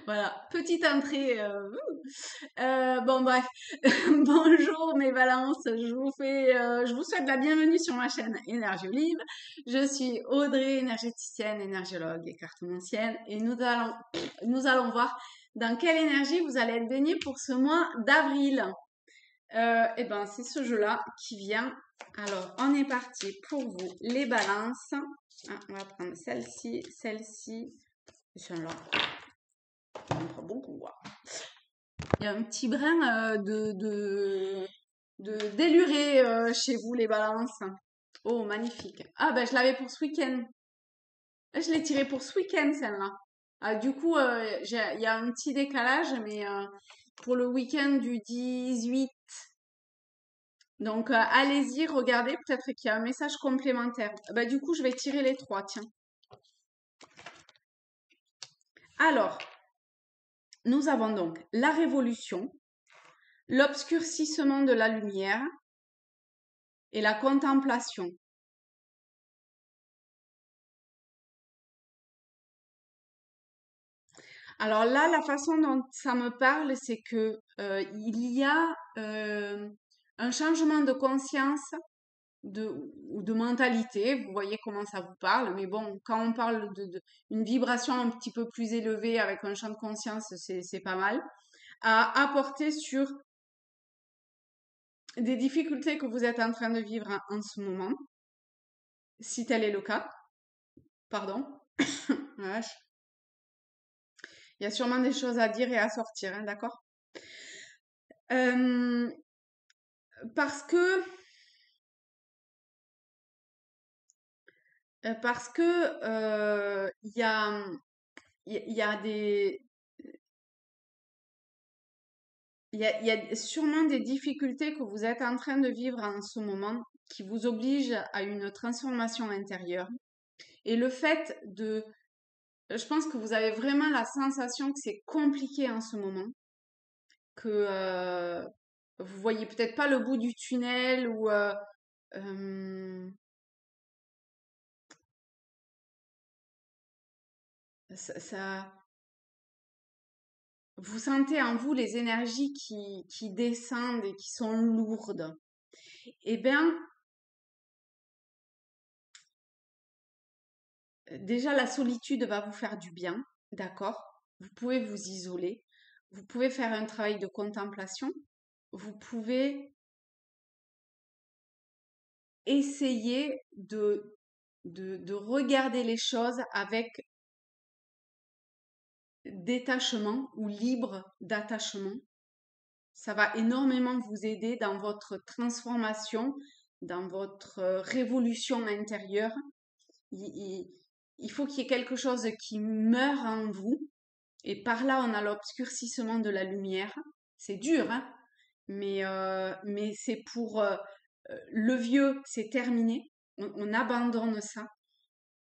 Voilà, petite entrée. Bon bref, bonjour mes balances, je vous souhaite la bienvenue sur ma chaîne Énergie Olive. Je suis Audrey, énergéticienne, énergiologue et cartomancienne, et nous allons voir dans quelle énergie vous allez être baignés pour ce mois d'avril. Et ben c'est ce jeu-là qui vient. Alors on est parti pour vous les balances. Ah, on va prendre celle-ci, et celle-là. On prend beaucoup. Il y a un petit brin déluré chez vous, les balances. Oh, magnifique. Ah, ben, je l'avais pour ce week-end. Je l'ai tiré pour ce week-end, celle-là. Ah, du coup, il y a un petit décalage, mais pour le week-end du 18. Donc, allez-y, regardez. Peut-être qu'il y a un message complémentaire. Bah, du coup, je vais tirer les trois, tiens. Alors, nous avons donc la révolution, l'obscurcissement de la lumière et la contemplation. Alors là, la façon dont ça me parle, c'est que il y a un changement de conscience ou de mentalité. Vous voyez comment ça vous parle. Mais bon, quand on parle une vibration un petit peu plus élevée avec un champ de conscience, c'est pas mal. À apporter sur des difficultés que vous êtes en train de vivre en ce moment, si tel est le cas. Pardon. Vache. Il y a sûrement des choses à dire et à sortir, hein, d'accord? Euh, parce que il y a des il y a sûrement des difficultés que vous êtes en train de vivre en ce moment qui vous obligent à une transformation intérieure. Et le fait je pense que vous avez vraiment la sensation que c'est compliqué en ce moment, que vous voyez peut-être pas le bout du tunnel ou euh, ça, vous sentez en vous les énergies qui descendent et qui sont lourdes. Eh bien, déjà, la solitude va vous faire du bien, d'accord? Vous pouvez vous isoler, vous pouvez faire un travail de contemplation, vous pouvez essayer de regarder les choses avec détachement ou libre d'attachement. Ça va énormément vous aider dans votre transformation, dans votre révolution intérieure. Il faut qu'il y ait quelque chose qui meure en vous. Et par là, on a l'obscurcissement de la lumière. C'est dur, hein? Mais c'est pour le vieux, c'est terminé. On abandonne ça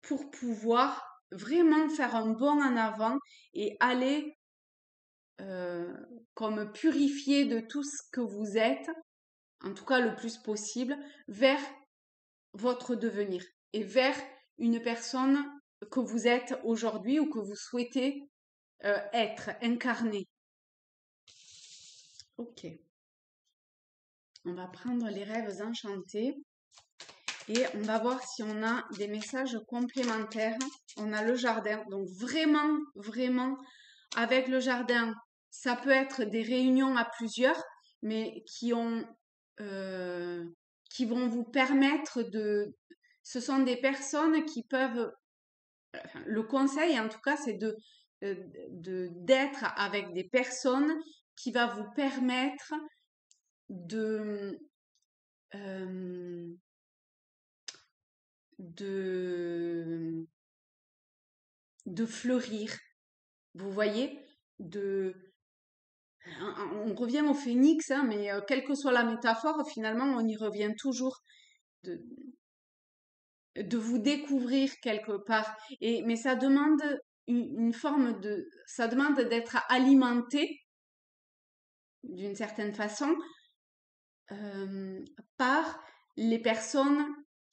pour pouvoir vraiment faire un bond en avant et aller comme purifié de tout ce que vous êtes, en tout cas le plus possible, vers votre devenir et vers une personne que vous êtes aujourd'hui ou que vous souhaitez être, incarner. Ok. On va prendre les rêves enchantés et on va voir si on a des messages complémentaires. On a le jardin, donc vraiment, vraiment, avec le jardin, ça peut être des réunions à plusieurs, mais qui vont vous permettre ce sont des personnes qui peuvent, le conseil en tout cas, c'est d'être avec des personnes qui va vous permettre de, euh, de, de fleurir. Vous voyez, on revient au phénix, hein, mais quelle que soit la métaphore, finalement, on y revient toujours de, de vous découvrir quelque part. Mais ça demande une forme ça demande d'être alimenté d'une certaine façon par les personnes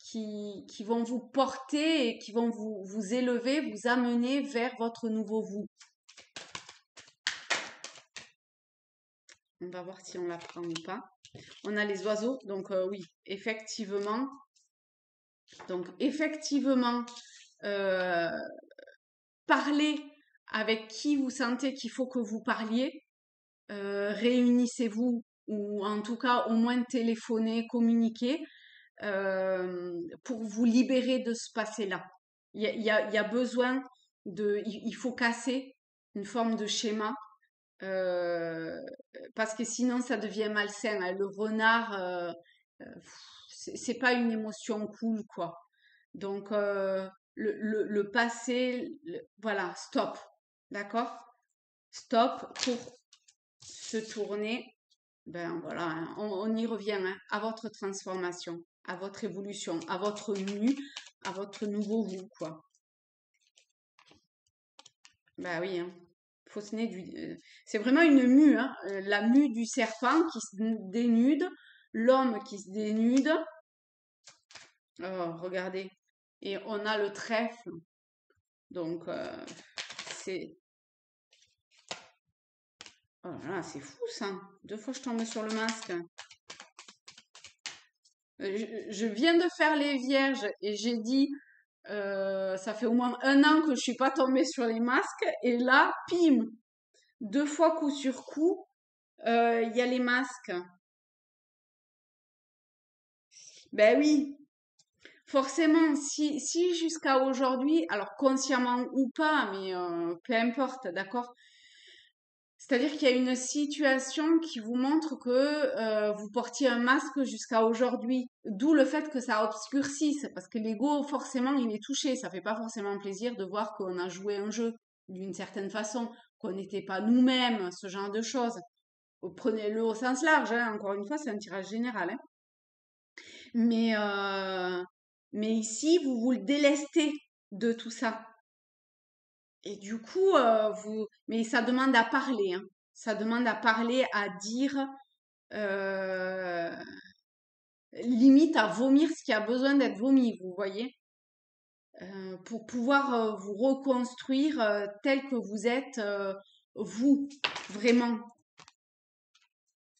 qui vont vous porter et qui vont vous élever, vous amener vers votre nouveau vous. On va voir si on la prend ou pas. On a les oiseaux, donc oui, effectivement. Donc effectivement, euh, parlez avec qui vous sentez qu'il faut que vous parliez. Réunissez-vous ou en tout cas au moins téléphonez, communiquez pour vous libérer de ce passé-là. Il y a besoin il faut casser une forme de schéma euh, parce que sinon ça devient malsain, hein. Le renard, c'est pas une émotion cool, quoi. Donc le passé, voilà, stop, d'accord? Stop pour se tourner. Ben voilà, hein, on y revient, hein, à votre transformation, à votre évolution, à votre nu, à votre nouveau vous, quoi. Bah oui, hein. Faussenet c'est vraiment une mue, hein, la mue du serpent qui se dénude, l'homme qui se dénude. Oh, regardez. Et on a le trèfle. Donc, c'est... Oh là là, c'est fou ça. 2 fois je tombe sur le masque. Je viens de faire les vierges et j'ai dit, ça fait au moins 1 an que je suis pas tombée sur les masques. Et là, pim, 2 fois coup sur coup, il y a les masques. Ben oui, forcément, si jusqu'à aujourd'hui, alors consciemment ou pas, mais peu importe, d'accord? C'est-à-dire qu'il y a une situation qui vous montre que vous portiez un masque jusqu'à aujourd'hui, d'où le fait que ça obscurcisse, parce que l'ego, forcément, il est touché. Ça fait pas forcément plaisir de voir qu'on a joué un jeu d'une certaine façon, qu'on n'était pas nous-mêmes, ce genre de choses. Prenez-le au sens large, hein. Encore une fois, c'est un tirage général, hein. Mais, euh, mais ici, vous vous le délestez de tout ça. Et du coup, mais ça demande à parler, hein. Ça demande à parler, à dire, euh, limite à vomir ce qui a besoin d'être vomi, vous voyez, pour pouvoir vous reconstruire tel que vous êtes, vous, vraiment.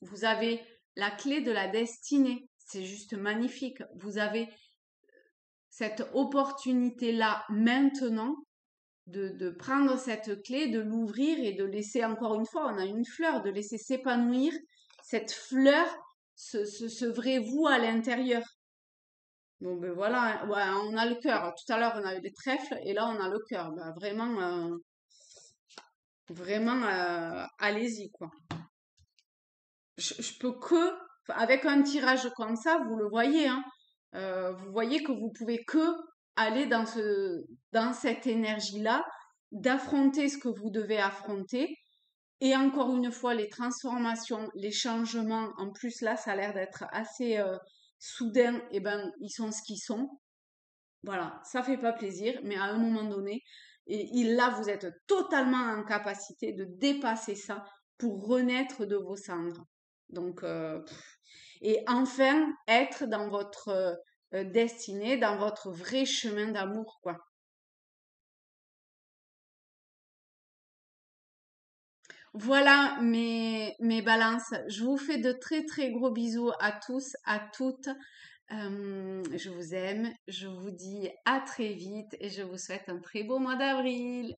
Vous avez la clé de la destinée. C'est juste magnifique. Vous avez cette opportunité-là maintenant de prendre cette clé, de l'ouvrir et de laisser, encore une fois, on a une fleur, de laisser s'épanouir cette fleur, ce vrai vous à l'intérieur. Bon, ben voilà, ouais, on a le cœur. Tout à l'heure, on avait des trèfles et là, on a le cœur. Ben, vraiment, vraiment, allez-y, quoi. Je peux que, avec un tirage comme ça, vous le voyez, hein, vous voyez que vous pouvez que aller dans cette énergie-là, d'affronter ce que vous devez affronter. Et encore une fois, les transformations, les changements, en plus là, ça a l'air d'être assez soudain, et ben, ils sont ce qu'ils sont. Voilà, ça fait pas plaisir, mais à un moment donné, là, vous êtes totalement en capacité de dépasser ça pour renaître de vos cendres. Donc, et enfin, être dans votre destinée, dans votre vrai chemin d'amour, quoi. Voilà mes balances. Je vous fais de très très gros bisous à tous, à toutes. Je vous aime. Je vous dis à très vite et je vous souhaite un très beau mois d'avril.